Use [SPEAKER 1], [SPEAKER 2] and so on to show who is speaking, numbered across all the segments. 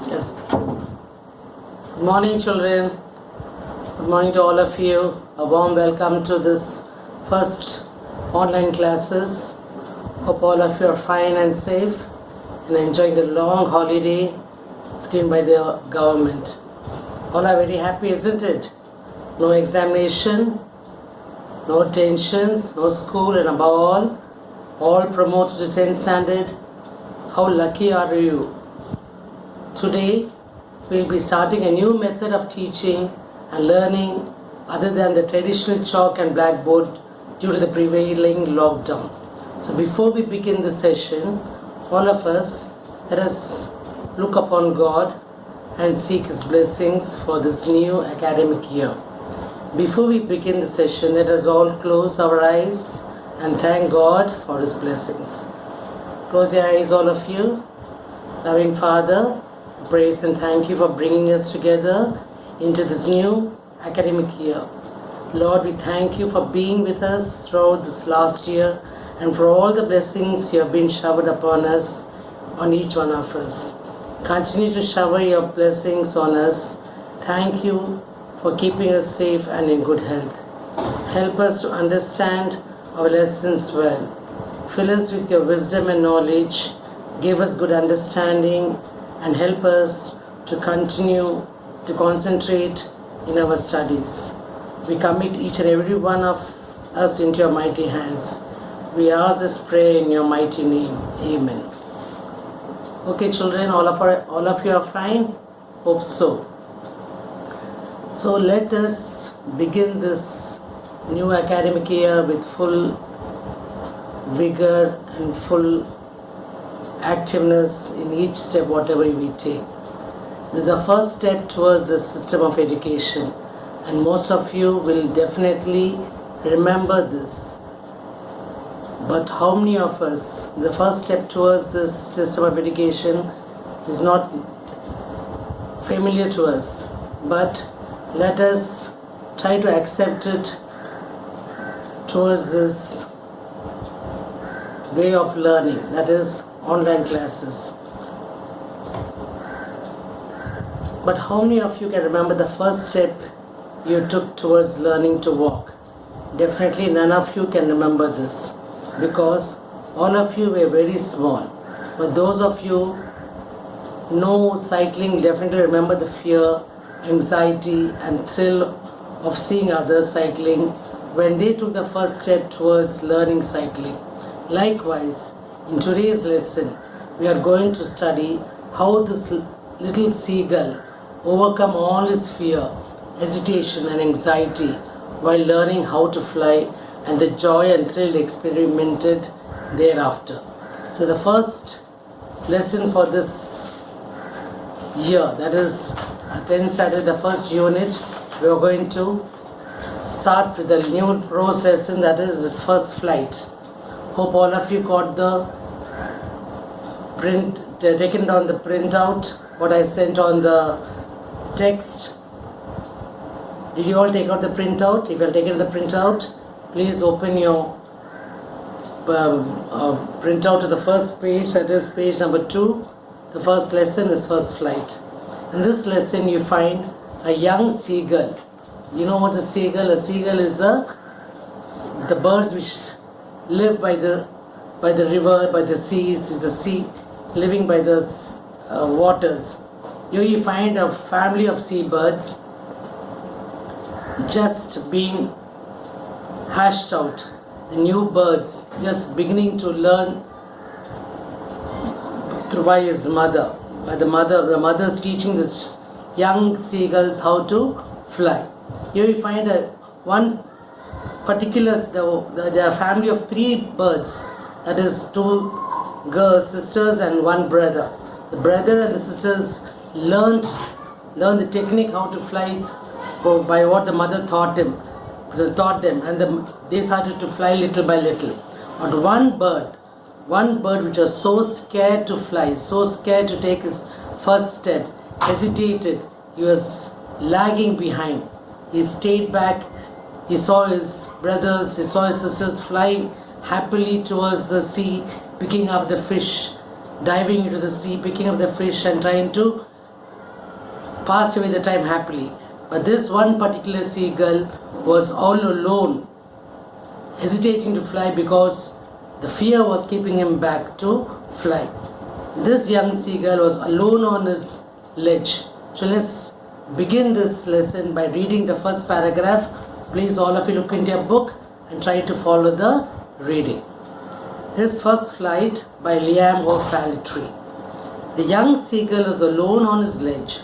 [SPEAKER 1] Yes. Good morning, children. Good morning to all of you. A warm welcome to this first online classes. Hope all of you are fine and safe and enjoying the long holiday given by the government. All are very happy, isn't it? No examination, no tensions, no school, and above all promoted to 10th standard. How lucky are you? Today, we'll be starting a new method of teaching and learning other than the traditional chalk and blackboard due to the prevailing lockdown. So before we begin the session, all of us, let us look upon God and seek His blessings for this new academic year. Before we begin the session, let us all close our eyes and thank God for His blessings. Close your eyes, all of you. Loving Father, praise and thank you for bringing us together into this new academic year. Lord, we thank you for being with us throughout this last year and for all the blessings you have been showered upon us, on each one of us. Continue to shower your blessings on us. Thank you for keeping us safe and in good health. Help us to understand our lessons well. Fill us with your wisdom and knowledge. Give us good understanding and help us to continue to concentrate in our studies. We commit each and every one of us into your mighty hands. We ask this prayer in your mighty name. Amen. Okay, children, all of you are fine? Hope so. So let us begin this new academic year with full vigor and full activeness in each step, whatever we take. This is the first step towards the system of education, and most of you will definitely remember this. But how many of us, the first step towards this system of education is not familiar to us, but let us try to accept it towards this way of learning, that is online classes. But how many of you can remember the first step you took towards learning to walk? Definitely none of you can remember this because all of you were very small. But those of you know cycling definitely remember the fear, anxiety and thrill of seeing others cycling when they took the first step towards learning cycling. Likewise, in today's lesson, we are going to study how this little seagull overcome all his fear, hesitation and anxiety while learning how to fly and the joy and thrill experimented thereafter. So the first lesson for this year, that is 10th Saturday, the first unit, we are going to start with the new prose lesson, that is this first flight. Hope all of you got the print, taken down the printout, what I sent on the text. Did you all take out the printout? If you have taken the printout, please open your printout to the first page, that is page number 2. The first lesson is first flight. In this lesson you find a young seagull. You know what a seagull? A seagull is the birds which live by the river, by the seas, is the sea, living by the waters. Here you find a family of seabirds just being hatched out. The new birds just beginning to learn by his mother. The mother is teaching this young seagulls how to fly. Here you find one particular, there are family of 3 birds, that is 2 girls, sisters and 1 brother. The brother and the sisters learned the technique how to fly by what the mother taught them, and they started to fly little by little. But one bird which was so scared to fly, so scared to take his first step, hesitated, he was lagging behind. He stayed back. He saw his brothers, he saw his sisters flying happily towards the sea, picking up the fish diving into the sea, picking up the fish and trying to pass away the time happily. But this one particular seagull was all alone, hesitating to fly because the fear was keeping him back to fly. This young seagull was alone on his ledge. So let's begin this lesson by reading the first paragraph. Please all of you look into your book and try to follow the reading. His First Flight by Liam O'Flaherty. The young seagull was alone on his ledge.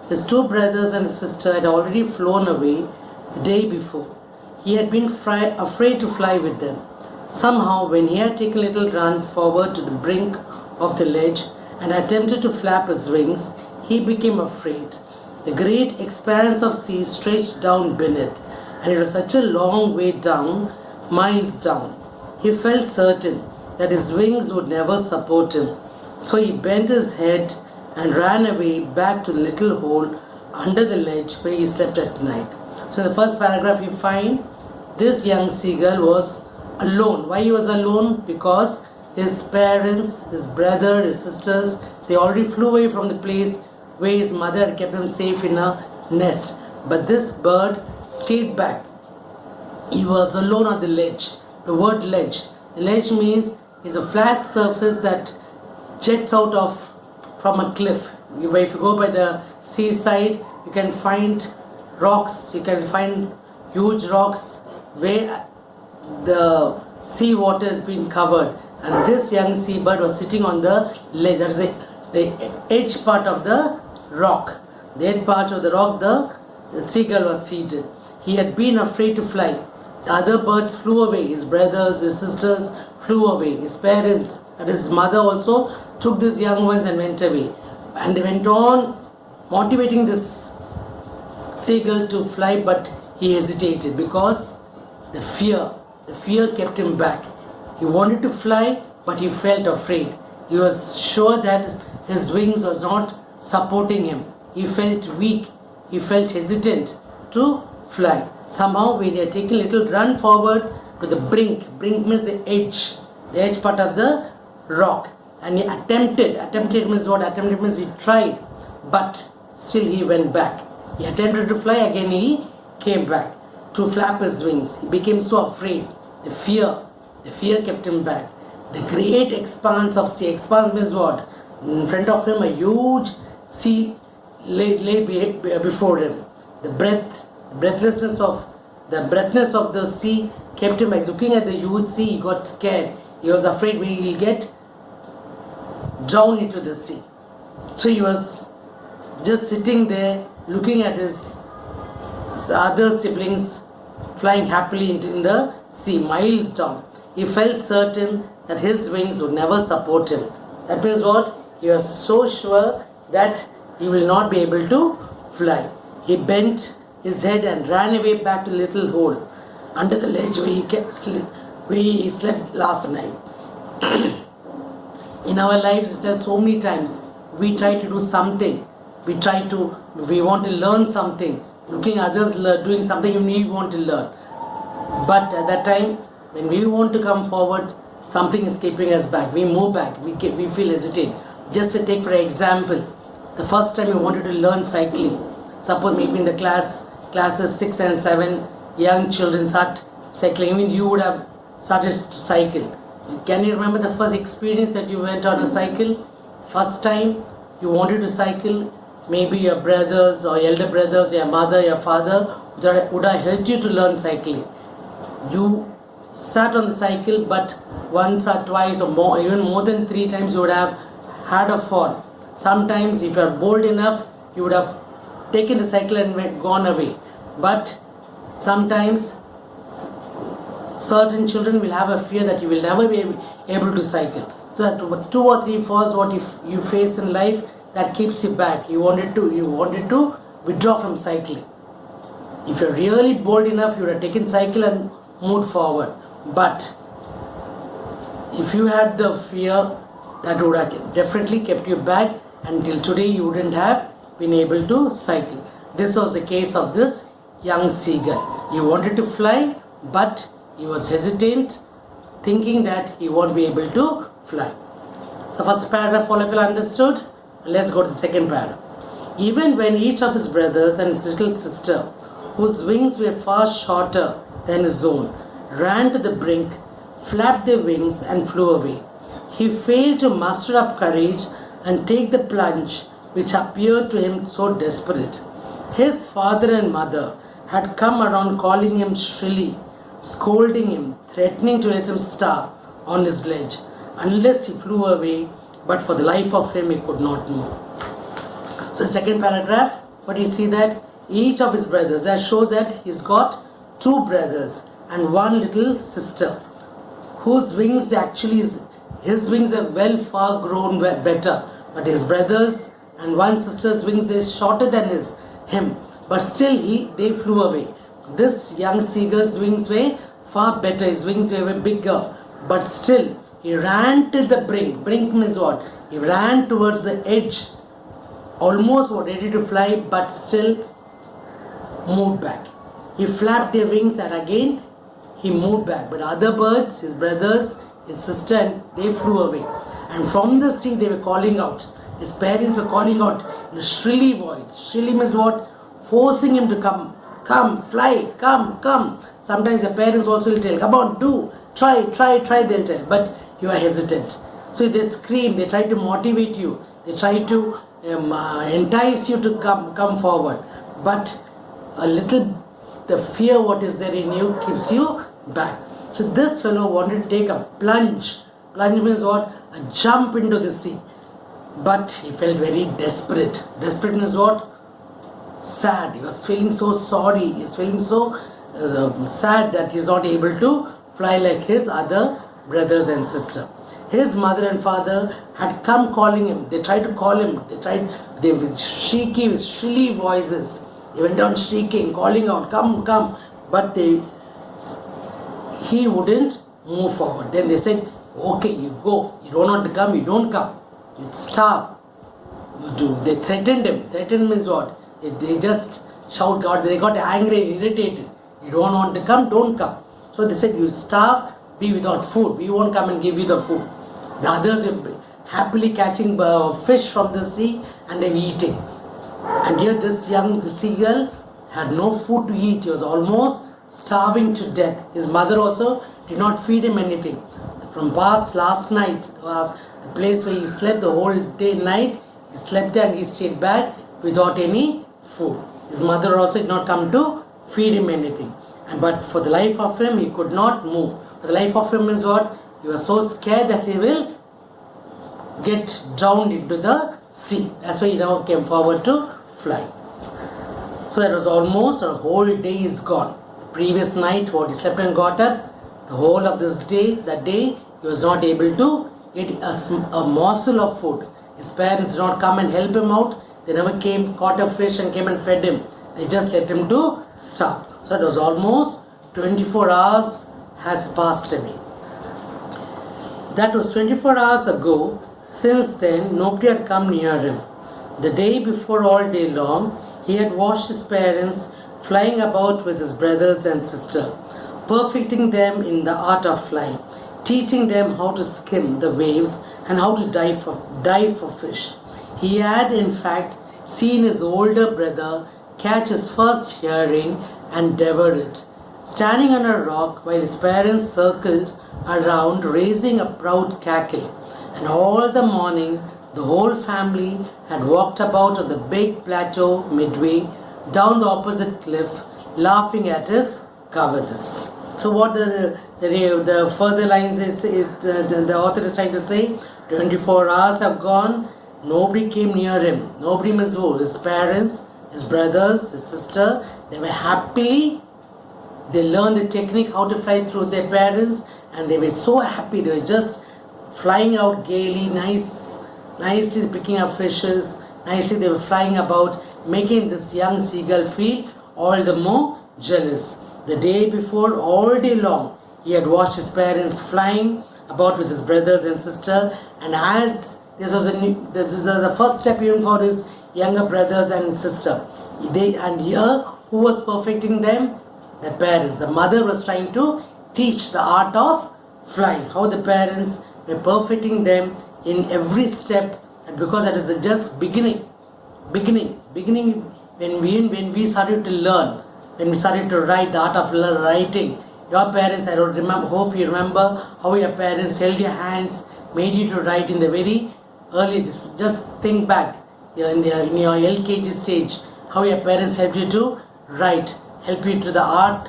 [SPEAKER 1] His two brothers and his sister had already flown away the day before. He had been afraid to fly with them. Somehow, when he had taken a little run forward to the brink of the ledge and attempted to flap his wings, he became afraid. The great expanse of sea stretched down beneath, and it was such a long way down, miles down. He felt certain that his wings would never support him. So he bent his head and ran away back to the little hole under the ledge where he slept at night. So in the first paragraph you find this young seagull was alone. Why he was alone? Because his parents, his brother, his sisters, they already flew away from the place where his mother had kept them safe in a nest. But this bird stayed back. He was alone on the ledge. The word ledge. The ledge means is a flat surface that jets out of from a cliff. If you go by the seaside, you can find rocks, you can find huge rocks where the sea water has been covered. And this young seabird was sitting on the ledge, that is the edge part of the rock. The edge part of the rock, the seagull was seated. He had been afraid to fly. The other birds flew away. His brothers, his sisters flew away. His parents, that is his mother also, took these young ones and went away. And they went on motivating this seagull to fly, but he hesitated because the fear kept him back. He wanted to fly, but he felt afraid. He was sure that his wings was not supporting him. He felt weak. He felt hesitant to fly. Somehow when he had taken a little run forward to the brink means the edge part of the rock, and he attempted means what? Attempted means he tried, but still he went back. He attempted to fly, again he came back to flap his wings. He became so afraid. The fear kept him back. The great expanse of sea. Expanse means what? In front of him a huge sea lay before him. The breathlessness of the sea kept him like looking at the huge sea. He got scared. He was afraid he will get drowned into the sea. So he was just sitting there looking at his other siblings flying happily in the sea, miles down. He felt certain that his wings would never support him. That means what? He was so sure that he will not be able to fly. He bent his head and ran away back to the little hole under the ledge where he slept last night. In our lives, so many times we try to do something. We want to learn something. Looking at others doing something we want to learn. But at that time, when we want to come forward, something is keeping us back. We move back. We feel hesitant. Just to take for example, the first time you wanted to learn cycling, suppose maybe in the classes 6 and 7, young children start cycling. I mean, you would have started to cycle. Can you remember the first experience that you went on a cycle? First time you wanted to cycle, maybe your brothers or elder brothers, your mother, your father would have helped you to learn cycling. You sat on the cycle, but once or twice or more, even more than 3 times you would have had a fall. Sometimes if you are bold enough, you would have taken the cycle and gone away. But sometimes certain children will have a fear that you will never be able to cycle. So that 2 or 3 falls what if you face in life, that keeps you back. You wanted to withdraw from cycling. If you're really bold enough, you would have taken cycle and moved forward. But if you had the fear, that would have definitely kept you back, until today you wouldn't have been able to cycle. This was the case of this young seagull. He wanted to fly, but he was hesitant, thinking that he won't be able to fly. So first paragraph all of you understood? Let's go to the second paragraph. Even when each of his brothers and his little sister, whose wings were far shorter than his own, ran to the brink, flapped their wings and flew away, he failed to muster up courage and take the plunge which appeared to him so desperate. His father and mother had come around calling him shrilly, scolding him, threatening to let him starve on his ledge unless he flew away, but for the life of him he could not move. So the second paragraph, what you see that each of his brothers, that shows that he's got two brothers and one little sister, whose wings actually is, his wings are well far grown better, but his brothers and one sister's wings is shorter than him, but still they flew away. This young seagull's wings were far better, his wings were bigger, but still he ran to the brink. Brink means what? He ran towards the edge, almost ready to fly, but still moved back. He flapped their wings and again he moved back. But other birds, his brothers, his sister, they flew away. And from the sea they were calling out. His parents were calling out in a shrilly voice. Shrilly means what? Forcing him to come, fly, come. Sometimes the parents also will tell, come on, do, try, they'll tell. But you are hesitant. So they scream, they try to motivate you, they try to entice you to come forward. But a little, the fear what is there in you keeps you back. So this fellow wanted to take a plunge. Plunge means what? A jump into the sea. But he felt very desperate. Desperate means what? Sad. He was feeling so sorry. He is feeling so sad that he is not able to fly like his other brothers and sister. His mother and father had come calling him. They tried to call him. They with shrilly voices. They went on shrieking, calling out, come. But he wouldn't move forward. Then they said, okay, you go. You don't want to come, you don't come. You starve. You do. They threatened him. Threatened means what? They just shout God. They got angry, irritated. You don't want to come, don't come. So they said, you starve, be without food. We won't come and give you the food. The others were happily catching fish from the sea and they were eating. And here this young seagull had no food to eat. He was almost starving to death. His mother also did not feed him anything. From last night was the place where he slept the whole day night. He slept there and he stayed back without any food. His mother also did not come to feed him anything. But for the life of him, he could not move. For the life of him is what? He was so scared that he will get drowned into the sea. That's why he now came forward to fly. So that was almost a whole day is gone. The previous night, what he slept and got up, the whole of this day, that day, he was not able to get a morsel of food. His parents did not come and help him out. They never came, caught a fish and came and fed him. They just let him to starve. So it was almost 24 hours has passed away. That was 24 hours ago. Since then, nobody had come near him. The day before, all day long, he had watched his parents flying about with his brothers and sister, perfecting them in the art of flying, teaching them how to skim the waves and how to dive for fish. He had, in fact, seen his older brother catch his first herring and devour it, standing on a rock while his parents circled around, raising a proud cackle. And all the morning, the whole family had walked about on the big plateau midway down the opposite cliff, laughing at his cowardice. So what the further lines is, the author is trying to say, 24 hours have gone, nobody came near him. Nobody means who? His parents, his brothers, his sister, they were happily, they learned the technique how to fly through their parents, and they were so happy. They were just flying out gaily, nicely picking up fishes, nicely they were flying about, making this young seagull feel all the more jealous. The day before, all day long, he had watched his parents flying about with his brothers and sister, and as this is the first step even for his younger brothers and sister. And here, who was perfecting them? The parents. The mother was trying to teach the art of flying. How the parents were perfecting them in every step, and because that is just beginning when we started to learn, when we started to write, the art of writing. Your parents, I don't remember, hope you remember how your parents held your hands, made you to write in the very early. Just think back, in your LKG stage, how your parents helped you to write, help you to the art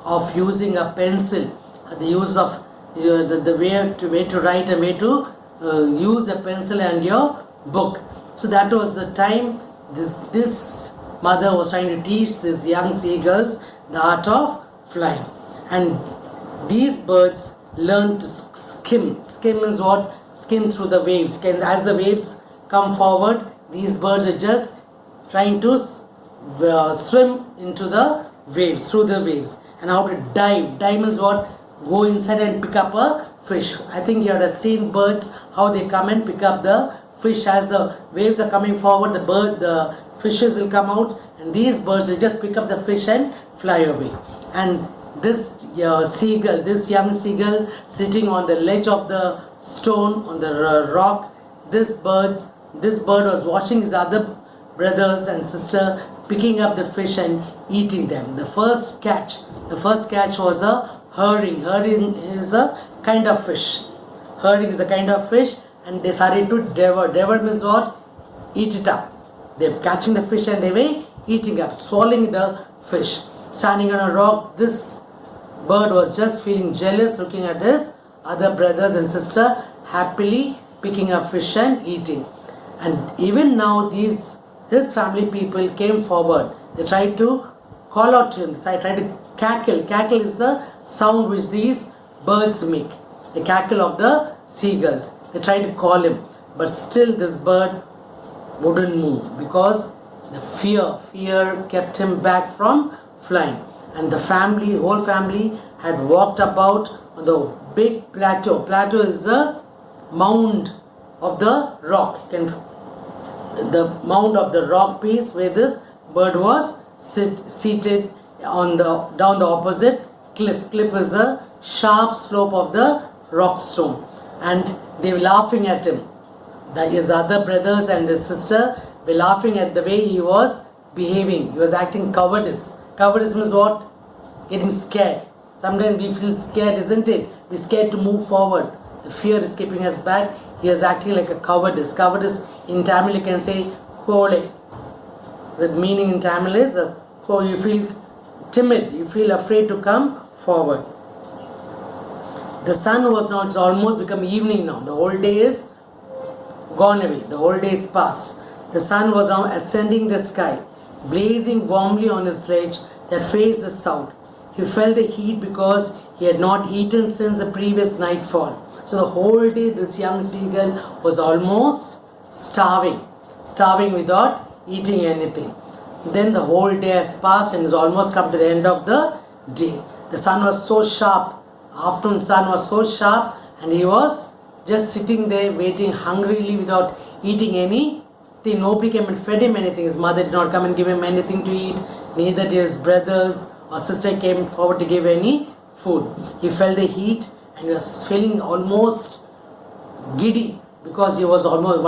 [SPEAKER 1] of using a pencil, the use of the way to write and way to use a pencil and your book. So that was the time this mother was trying to teach these young seagulls the art of flying. And these birds learn to skim. Skim is what? Skim through the waves. As the waves come forward, these birds are just trying to swim into the waves, through the waves. And how to dive. Dive is what? Go inside and pick up a fish. I think you have seen birds, how they come and pick up the fish. As the waves are coming forward, the fishes will come out, and these birds will just pick up the fish and fly away. And this seagull, this young seagull sitting on the ledge of the stone, on the rock, this bird was watching his other brothers and sister picking up the fish and eating them. The first catch was a herring. Herring is a kind of fish. Herring is a kind of fish, and they started to devour. Devour means what? Eat it up. They're catching the fish and they were eating up, swallowing the fish. Standing on a rock, this bird was just feeling jealous, looking at his other brothers and sister happily picking up fish and eating. And even now, his family people came forward. They tried to call out to him. They tried to cackle. Cackle is the sound which these birds make. The cackle of the seagulls. They tried to call him, but still this bird wouldn't move because the fear kept him back from flying. And the whole family had walked about on the big plateau. Plateau is the mound of the rock. The mound of the rock piece where this bird was seated on down the opposite cliff. Cliff is the sharp slope of the rock stone, and they were laughing at him. His other brothers and his sister were laughing at the way he was behaving. He was acting cowardice. Cowardice means what? Getting scared. Sometimes we feel scared, isn't it? We're scared to move forward. The fear is keeping us back. He is acting like a cowardice. Cowardice in Tamil you can say kole. The meaning in Tamil is you feel timid. You feel afraid to come forward. The sun was now, it's almost become evening now. The whole day is gone away. The whole day is past. The sun was now ascending the sky, blazing warmly on his sledge that faced the south. He felt the heat because he had not eaten since the previous nightfall. So the whole day this young seagull was almost starving without eating anything. Then the whole day has passed and is almost come to the end of the day. The sun was so sharp. Afternoon sun was so sharp, and he was just sitting there waiting hungrily without eating anything. Nobody came and fed him anything. His mother did not come and give him anything to eat. Neither did his brothers or sister came forward to give any food. He felt the heat and he was feeling almost giddy because he was almost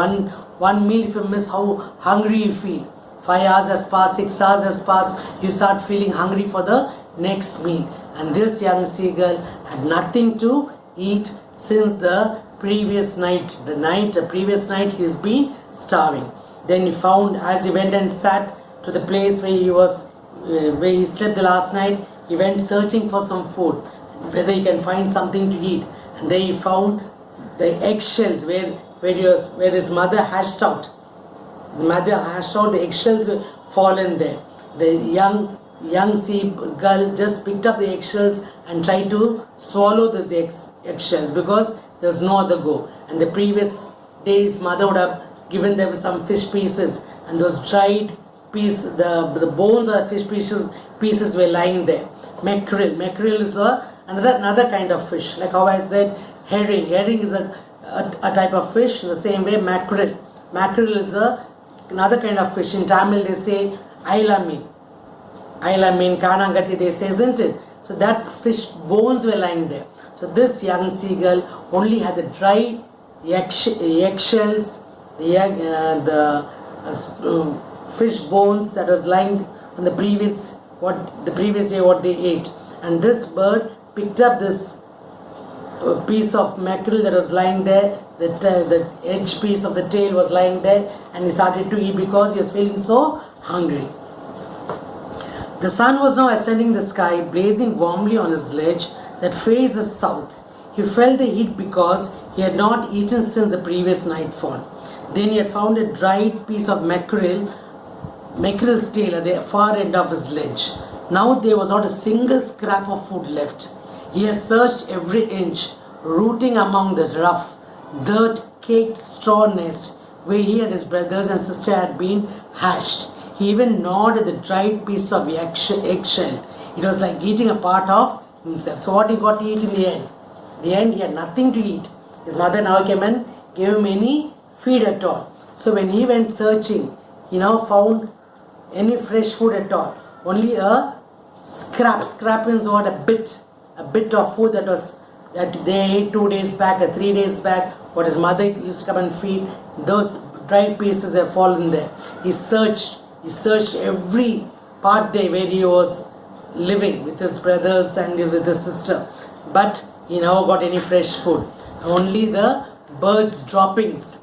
[SPEAKER 1] one meal. If you miss, how hungry you feel. 5 hours has passed, 6 hours has passed. You start feeling hungry for the next meal. And this young seagull had nothing to eat since the previous night. The previous night he's been starving. Then he found, as he went and sat to the place where he slept the last night, he went searching for some food, whether he can find something to eat. And then he found the eggshells where his mother hatched out. The mother hatched out, the eggshells were fallen there. The young seagull just picked up the eggshells and tried to swallow those eggshells because there was no other go. And the previous day his mother would have given them some fish pieces, and those dried pieces, the bones of the fish pieces were lying there. Mackerel is another kind of fish. Like how I said, herring is a type of fish. In the same way, mackerel is another kind of fish. In Tamil they say Aila mean Kanangati they say, isn't it? So that fish bones were lying there. So this young seagull only had the dry eggshells, the fish bones that was lying on the previous day what they ate. And this bird picked up this piece of mackerel that was lying there, the edge piece of the tail was lying there, and he started to eat because he was feeling so hungry. The sun was now ascending the sky, blazing warmly on his ledge that faced the south. He felt the heat because he had not eaten since the previous nightfall. Then he had found a dried piece of mackerel's tail at the far end of his ledge. Now there was not a single scrap of food left. He had searched every inch, rooting among the rough, dirt-caked straw nest where he and his brothers and sister had been hashed. He even gnawed at the dried piece of eggshell. It was like eating a part of himself. So what he got to eat in the end? In the end, he had nothing to eat. His mother now came and gave him any feed at all. So when he went searching, he now found any fresh food at all. Only a scrap. Scrap means what? A bit of food that they ate 2 days back or 3 days back. What his mother used to come and feed. Those dried pieces have fallen there. He searched every part there where he was living with his brothers and with his sister, but he never got any fresh food. Only the birds' droppings.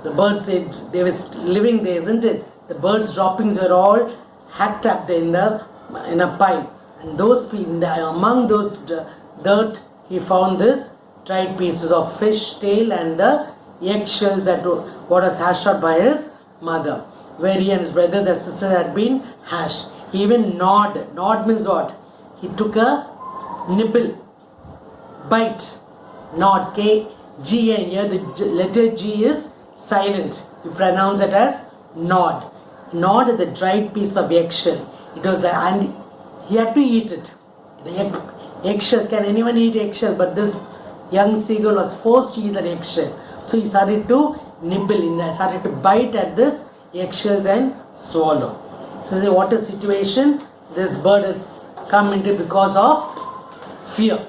[SPEAKER 1] The birds, they were living there, isn't it? The birds' droppings were all hacked up there in a pile, and among those dirt, he found this dried pieces of fish tail and the eggshells that what was hashed out by his mother, where he and his brothers and sisters had been hashed. He even gnawed. Gnawed means what? He took a nibble, bite, gnawed, K-G-N. Here the letter G is silent. You pronounce it as gnawed. Gnawed at the dried piece of eggshell. It was like, and he had to eat it. The eggshells, can anyone eat eggshell? But this young seagull was forced to eat that eggshell. So he started to nibble, started to bite at this eggshells and swallow. So what a situation this bird has come into because of fear.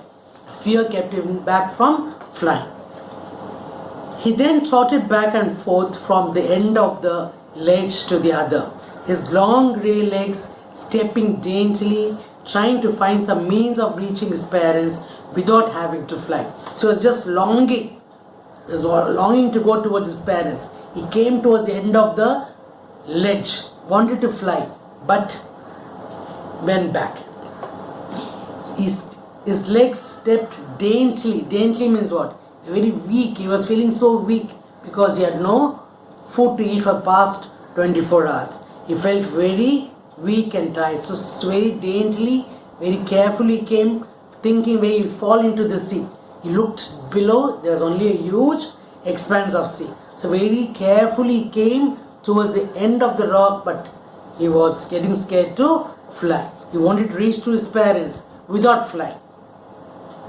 [SPEAKER 1] Fear kept him back from flying. He then trotted back and forth from the end of the ledge to the other, his long grey legs stepping daintily, trying to find some means of reaching his parents without having to fly. So he was just longing. He was longing to go towards his parents. He came towards the end of the ledge, wanted to fly, but went back. His legs stepped daintily. Daintily means what? Very weak. He was feeling so weak because he had no food to eat for the past 24 hours. He felt very weak and tired. So very daintily, very carefully came, thinking where he'll fall into the sea. He looked below, there was only a huge expanse of sea. So very carefully came towards the end of the rock, but he was getting scared to fly. He wanted to reach to his parents without flying.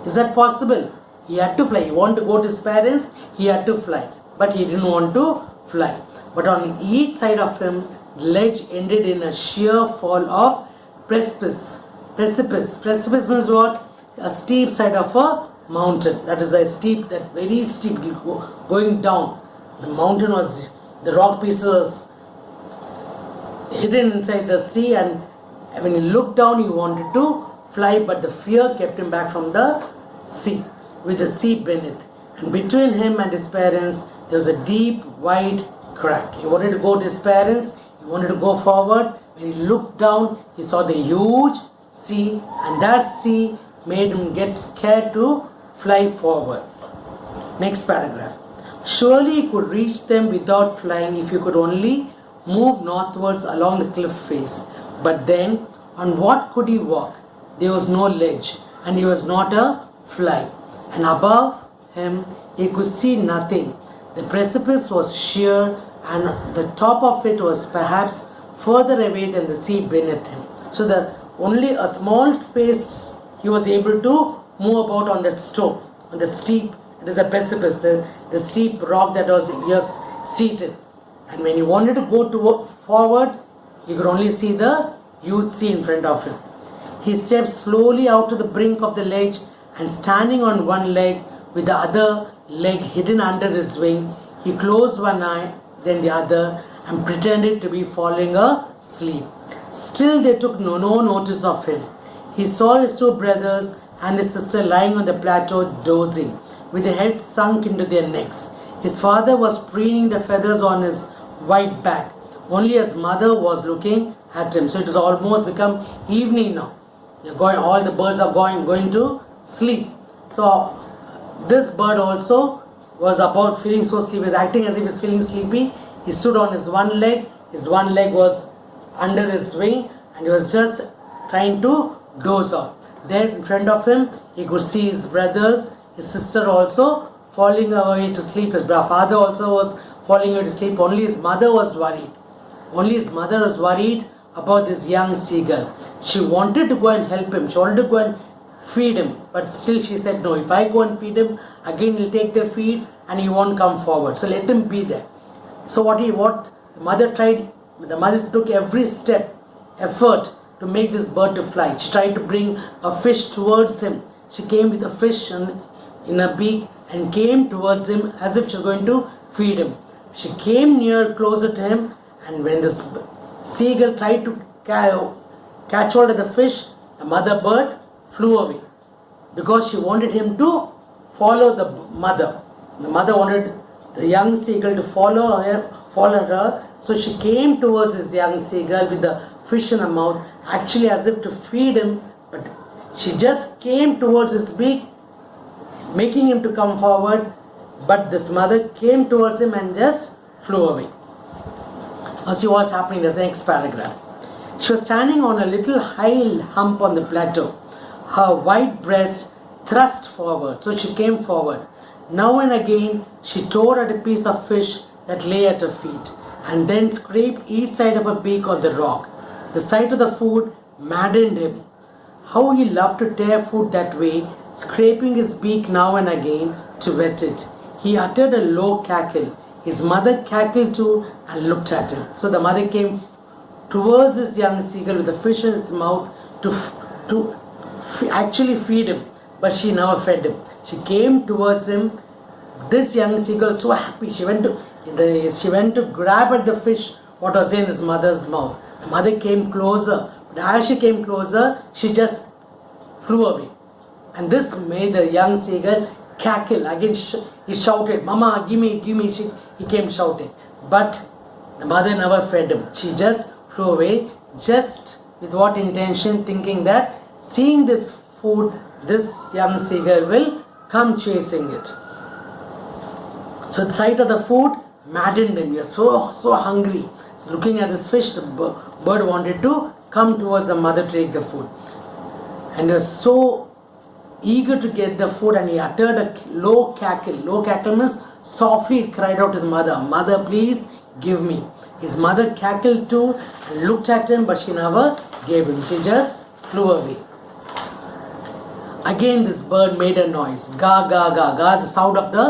[SPEAKER 1] Is that possible? He had to fly. He wanted to go to his parents, he had to fly. But he didn't want to fly. But on each side of him, the ledge ended in a sheer fall of precipice. Precipice means what? A steep side of a mountain. That is a steep, that very steep going down. The mountain was, the rock pieces was hidden inside the sea, and when he looked down he wanted to fly, but the fear kept him back from the sea, with the sea beneath. And between him and his parents there was a deep wide crack. He wanted to go to his parents, he wanted to go forward. When he looked down he saw the huge sea, and that sea made him get scared to fly forward. Next paragraph. Surely he could reach them without flying if he could only move northwards along the cliff face. But then, on what could he walk? There was no ledge, and he was not a fly. And above him, he could see nothing. The precipice was sheer, and the top of it was perhaps further away than the sea beneath him. So only a small space he was able to move about on that stone, on the steep. It is a precipice, the steep rock that was seated. And when he wanted to go forward, he could only see the huge sea in front of him. He stepped slowly out to the brink of the ledge, and standing on one leg with the other leg hidden under his wing. He closed one eye, then the other, and pretended to be falling asleep. Still, they took no notice of him. He saw his two brothers and his sister lying on the plateau dozing, with their heads sunk into their necks. His father was preening the feathers on his white back. Only his mother was looking at him. So it has almost become evening now. All the birds are going to sleep. So this bird also was about feeling so sleepy. He was acting as if he was feeling sleepy. He stood on his one leg. His one leg was under his wing, and he was just trying to doze off. There in front of him, he could see his brothers, his sister also falling away to sleep. His father also was falling away to sleep. Only his mother was worried. Only his mother was worried about this young seagull. She wanted to go and help him. She wanted to go and feed him. But still she said, no, if I go and feed him, again he'll take the feed and he won't come forward. So let him be there. So what the mother tried, the mother took every effort to make this bird to fly. She tried to bring a fish towards him. She came with a fish in her beak and came towards him as if she was going to feed him. She came closer to him, and when this seagull tried to catch hold of the fish, the mother bird flew away because she wanted him to follow the mother. The mother wanted the young seagull to follow her. So she came towards this young seagull with the fish in her mouth, actually as if to feed him, but she just came towards his beak, making him to come forward, but this mother came towards him and just flew away. Now see what's happening in the next paragraph. She was standing on a little high hump on the plateau, her white breast thrust forward, so she came forward. Now and again she tore at a piece of fish that lay at her feet, and then scraped each side of her beak on the rock. The sight of the food maddened him. How he loved to tear food that way, scraping his beak now and again to wet it. He uttered a low cackle. His mother cackled too and looked at him. So the mother came towards this young seagull with the fish in its mouth to actually feed him, but she never fed him. She came towards him. This young seagull, so happy, she went to grab at the fish what was in his mother's mouth. The mother came closer, but as she came closer, she just flew away. And this made the young seagull cackle. Again, he shouted, "Mama, give me, give me." He came shouting. But the mother never fed him. She just flew away, just with what intention? Thinking that seeing this food, this young seagull will come chasing it. So the sight of the food maddened him. He was so hungry. So looking at this fish, the bird wanted to come towards the mother to take the food. And he was so eager to get the food, and he uttered a low cackle. Low cackle means softly cried out to the mother, "Mother, please give me." His mother cackled too and looked at him, but she never gave him. She just flew away. Again this bird made a noise. Ga, ga, ga. Ga is the sound of the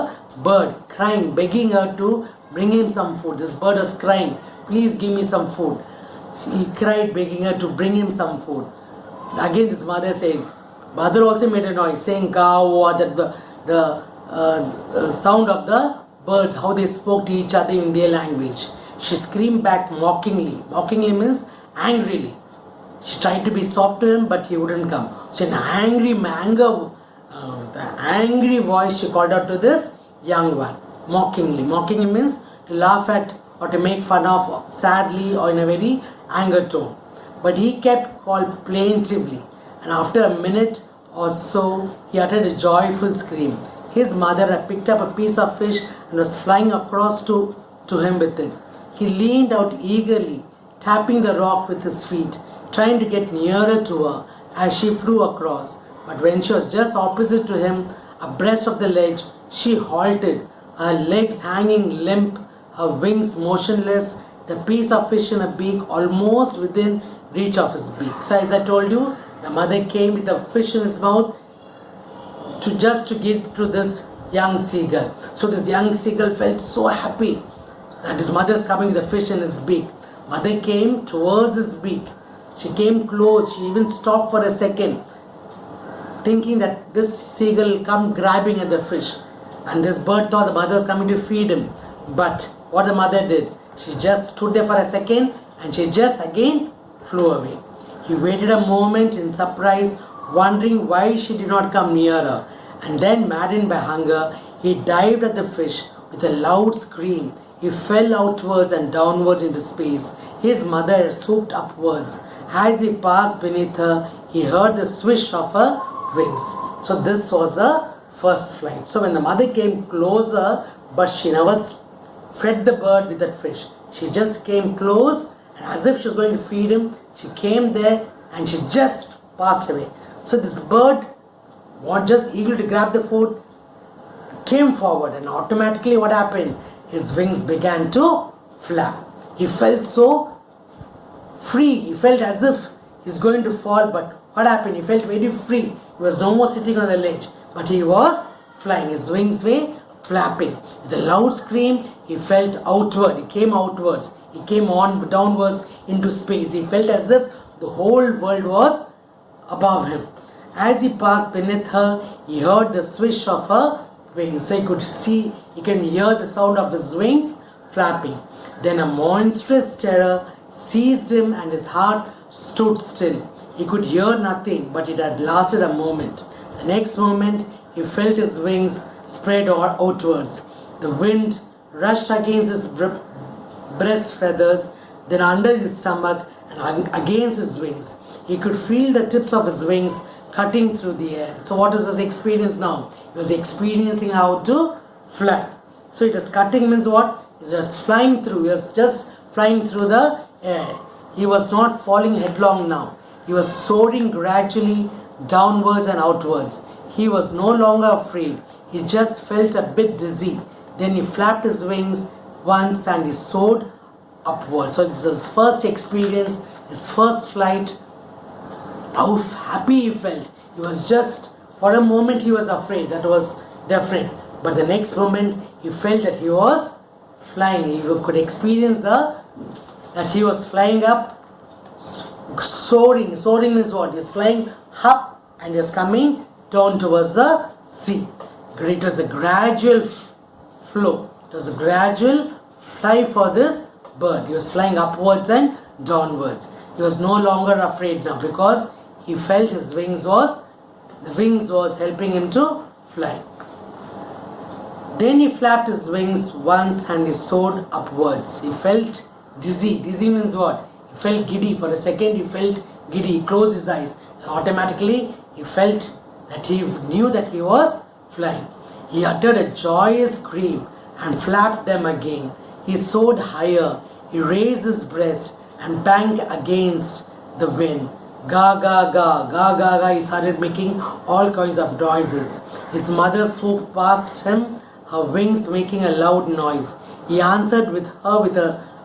[SPEAKER 1] bird crying, begging her to bring him some food. This bird was crying, "Please give me some food." He cried, begging her to bring him some food. Again this mother also made a noise, saying "Ka," the sound of the birds, how they spoke to each other in their language. She screamed back mockingly. Mockingly means angrily. She tried to be soft to him, but he wouldn't come. So in the angry voice, she called out to this young one, mockingly. Mockingly means to laugh at or to make fun of, sadly or in a very anger tone. But he kept called plaintively, and after a minute or so, he uttered a joyful scream. His mother had picked up a piece of fish and was flying across to him with it. He leaned out eagerly, tapping the rock with his feet, trying to get nearer to her as she flew across. But when she was just opposite to him, abreast of the ledge, she halted, her legs hanging limp, her wings motionless, the piece of fish in her beak almost within reach of his beak. So as I told you, the mother came with a fish in his mouth to get to this young seagull. So this young seagull felt so happy that his mother is coming with a fish in his beak. Mother came towards his beak. She came close. She even stopped for a second, thinking that this seagull will come grabbing at the fish. And this bird thought the mother was coming to feed him. But what the mother did, she just stood there for a second and she just again flew away. He waited a moment in surprise, wondering why she did not come nearer. And then, maddened by hunger, he dived at the fish with a loud scream. He fell outwards and downwards into space. His mother swooped upwards. As he passed beneath her, he heard the swish of her wings. So this was the first flight. So when the mother came closer, but she never fed the bird with that fish. She just came close, and as if she was going to feed him, she came there and she just passed away. So this bird was just eager to grab the food, came forward, and automatically what happened? His wings began to flap. He felt so free. He felt as if he's going to fall, but what happened? He felt very free. He was no more sitting on the ledge, but he was flying. His wings were flapping. With a loud scream, he felt outward. He came outwards. He came on downwards into space. He felt as if the whole world was above him. As he passed beneath her, he heard the swish of her wings. So he could see, he can hear the sound of his wings flapping. Then a monstrous terror seized him and his heart stood still. He could hear nothing, but it had lasted a moment. The next moment, he felt his wings spread outwards. The wind rushed against his breast feathers, then under his stomach and against his wings. He could feel the tips of his wings cutting through the air. So what is his experience now? He was experiencing how to fly. So it is cutting means what? He was just flying through. He was just flying through the air. He was not falling headlong now. He was soaring gradually downwards and outwards. He was no longer afraid. He just felt a bit dizzy. Then he flapped his wings once and he soared upwards. So this is his first experience, his first flight. How happy he felt. He was just, for a moment he was afraid. That was different. But the next moment he felt that he was flying. He could experience that he was flying up, soaring. Soaring means what? He was flying up and he was coming down towards the sea. It was a gradual flow. It was a gradual fly for this bird. He was flying upwards and downwards. He was no longer afraid now because he felt his the wings was helping him to fly. Then he flapped his wings once and he soared upwards. He felt dizzy. Dizzy means what? He felt giddy. For a second he felt giddy. He closed his eyes. And automatically he felt that he knew that he was flying. He uttered a joyous scream and flapped them again. He soared higher. He raised his breast and banged against the wind. Ga ga ga, ga ga ga. He started making all kinds of noises. His mother swooped past him, her wings making a loud noise. He answered with her with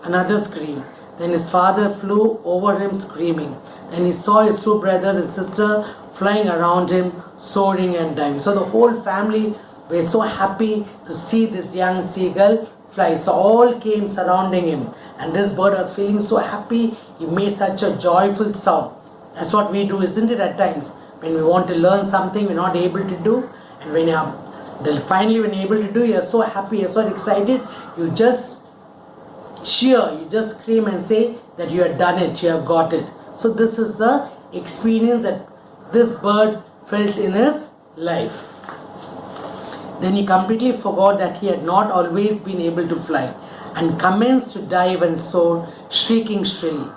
[SPEAKER 1] another scream. Then his father flew over him screaming. Then he saw his two brothers and sister flying around him, soaring and diving. So the whole family were so happy to see this young seagull fly. So all came surrounding him. And this bird was feeling so happy. He made such a joyful sound. That's what we do, isn't it, at times? When we want to learn something we're not able to do. And when finally when you're able to do, you're so happy, you're so excited. You just cheer, you just scream and say that you have done it, you have got it. So this is the experience that this bird felt in his life. Then he completely forgot that he had not always been able to fly and commenced to dive and soar, shrieking shrilly.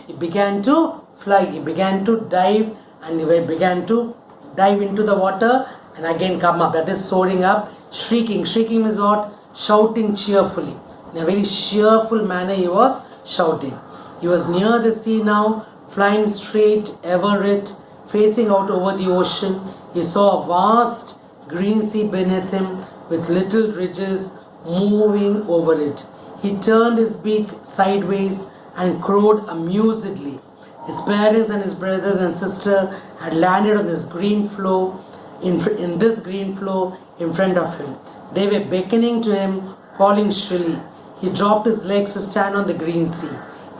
[SPEAKER 1] He began to fly, he began to dive and he began to dive into the water and again come up. That is soaring up, shrieking. Shrieking is what? Shouting cheerfully. In a very cheerful manner he was shouting. He was near the sea now, flying straight, ever it, facing out over the ocean. He saw a vast green sea beneath him with little ridges moving over it. He turned his beak sideways and crowed amusedly. His parents and his brothers and sister had landed on this green floe in this green floe in front of him. They were beckoning to him, calling shrilly. He dropped his legs to stand on the green sea.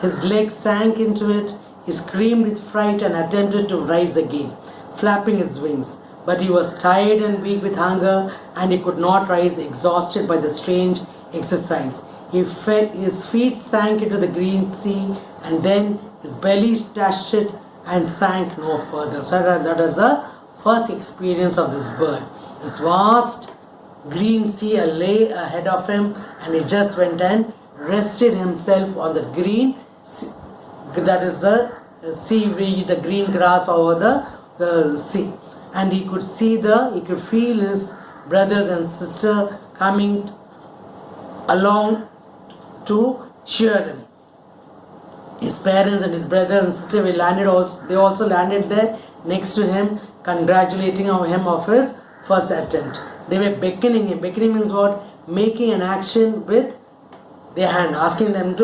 [SPEAKER 1] His legs sank into it. He screamed with fright and attempted to rise again, flapping his wings. but he was tired and weak with hunger, and he could not rise, exhausted by the strange exercise. His feet sank into the green sea, and then his belly touched it and sank no further. So that was the first experience of this bird. This vast green sea lay ahead of him, and he just went and rested himself on the green sea. That is the sea, the green grass over the sea. And he could he could feel his brothers and sister coming along to cheer him. His parents and his brothers and sister they also landed there next to him, congratulating him of his first attempt. They were beckoning him. Beckoning means what? Making an action with their hand, asking him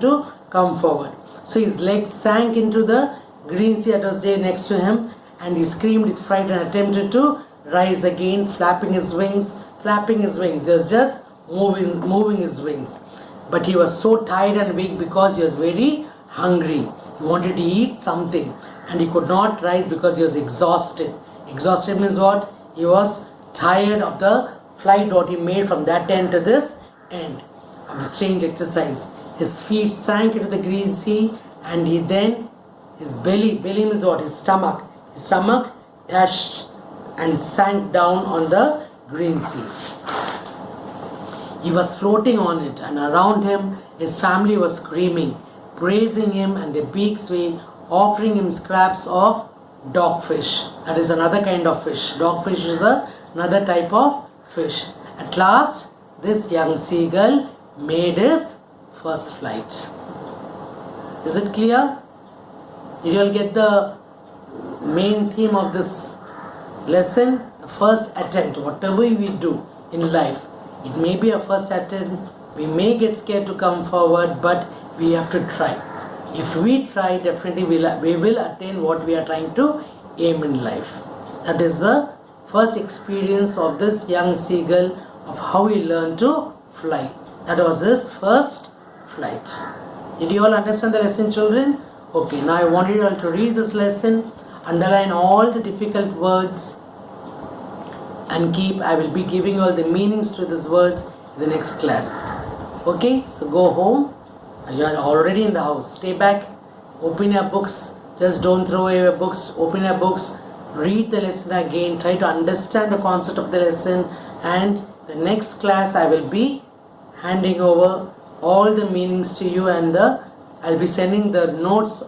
[SPEAKER 1] to come forward. So his legs sank into the green sea that was there next to him, and he screamed with fright and attempted to rise again, flapping his wings. He was just moving his wings. But he was so tired and weak because he was very hungry. He wanted to eat something, and he could not rise because he was exhausted. Exhausted means what? He was tired of the flight what he made from that end to this end of the strange exercise. His feet sank into the green sea, and his belly means what? His stomach touched and sank down on the green sea. He was floating on it, and around him his family was screaming, praising him, and their beaks were offering him scraps of dogfish. That is another kind of fish. Dogfish is another type of fish. At last, this young seagull made his first flight. Is it clear? Did you all get the main theme of this lesson? The first attempt. Whatever we do in life, it may be a first attempt. We may get scared to come forward, but we have to try. If we try, definitely we will attain what we are trying to aim in life. That is the first experience of this young seagull of how he learned to fly. That was his first flight. Did you all understand the lesson, children? Okay, now I want you all to read this lesson, underline all the difficult words, and I will be giving all the meanings to these words in the next class. Okay, so go home. You are already in the house. Stay back, open your books. Just don't throw away your books. Open your books, read the lesson again, try to understand the concept of the lesson, and the next class I will be handing over all the meanings to you, and I'll be sending the notes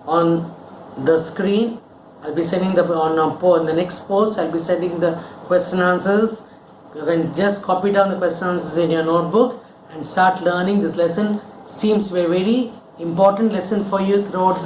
[SPEAKER 1] on the screen. I'll be sending on the next post. I'll be sending the question answers. You can just copy down the question answers in your notebook and start learning. This lesson seems to be a very important lesson for you throughout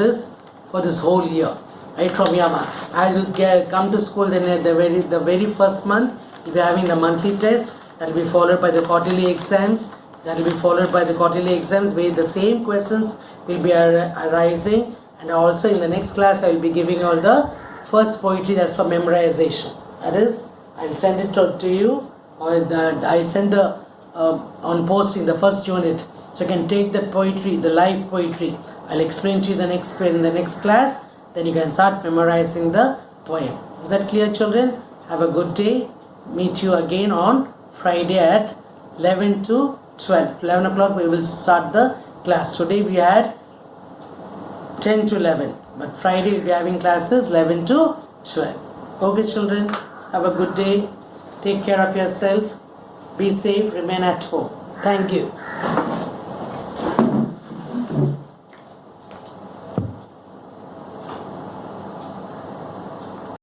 [SPEAKER 1] for this whole year. Right from Yama. As you come to school, then the very first month you'll be having the monthly test. That will be followed by the quarterly exams. That will be followed by the quarterly exams where the same questions will be arising. And also in the next class I will be giving all the first poetry that's for memorization. That is, I'll send it to you, or I send on posting the first unit. So you can take the poetry, the live poetry. I'll explain to you in the next class. Then you can start memorizing the poem. Is that clear, children? Have a good day. Meet you again on Friday at 11 to 12. 11 o'clock we will start the class. Today we had 10 to 11. But Friday we'll be having classes 11 to 12. Okay, children. Have a good day. Take care of yourself. Be safe. Remain at home. Thank you.